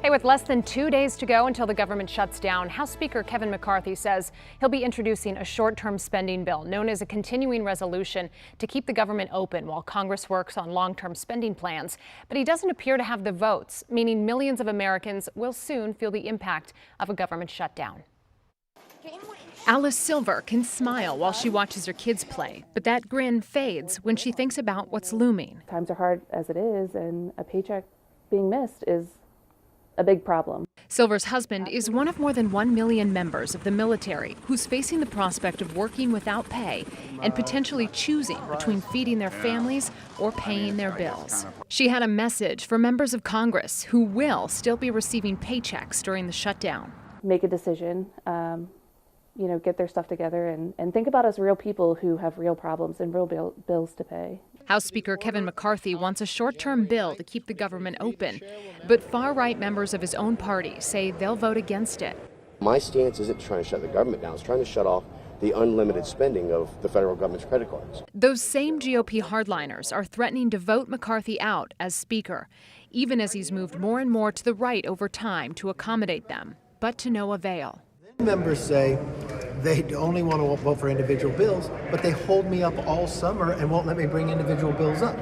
Hey, with less than 2 days to go until the government shuts down, House Speaker Kevin McCarthy says he'll be introducing a short-term spending bill known as a continuing resolution to keep the government open while Congress works on long-term spending plans. But he doesn't appear to have the votes, meaning millions of Americans will soon feel the impact of a government shutdown. Alice Silver can smile while she watches her kids play, but that grin fades when she thinks about what's looming. Times are hard as it is, and a paycheck being missed is a big problem. Silver's husband is one of more than 1 million members of the military who's facing the prospect of working without pay and potentially choosing between feeding their families or paying their bills. She had a message for members of Congress who will still be receiving paychecks during the shutdown. Make a decision, get their stuff together and think about us real people who have real problems and real bills to pay. House Speaker Kevin McCarthy wants a short-term bill to keep the government open, but far-right members of his own party say they'll vote against it. My stance isn't trying to shut the government down, it's trying to shut off the unlimited spending of the federal government's credit cards. Those same GOP hardliners are threatening to vote McCarthy out as Speaker, even as he's moved more and more to the right over time to accommodate them, but to no avail. Members say they only want to vote for individual bills, but they hold me up all summer and won't let me bring individual bills up.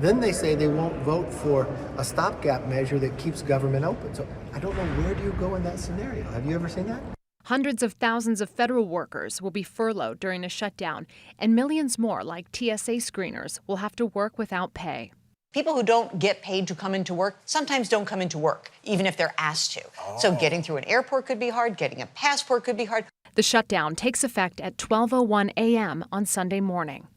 Then they say they won't vote for a stopgap measure that keeps government open. So I don't know, where do you go in that scenario? Have you ever seen that? Hundreds of thousands of federal workers will be furloughed during a shutdown, and millions more, like TSA screeners, will have to work without pay. People who don't get paid to come into work sometimes don't come into work, even if they're asked to. So getting through an airport could be hard, getting a passport could be hard. The shutdown takes effect at 12:01 a.m. on Sunday morning.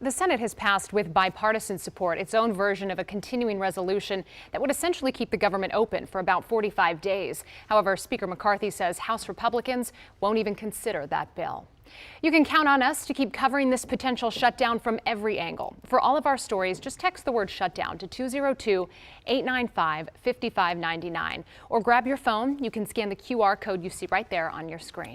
The Senate has passed with bipartisan support its own version of a continuing resolution that would essentially keep the government open for about 45 days. However, Speaker McCarthy says House Republicans won't even consider that bill. You can count on us to keep covering this potential shutdown from every angle. For all of our stories, just text the word shutdown to 202-895-5599 or grab your phone. You can scan the QR code you see right there on your screen.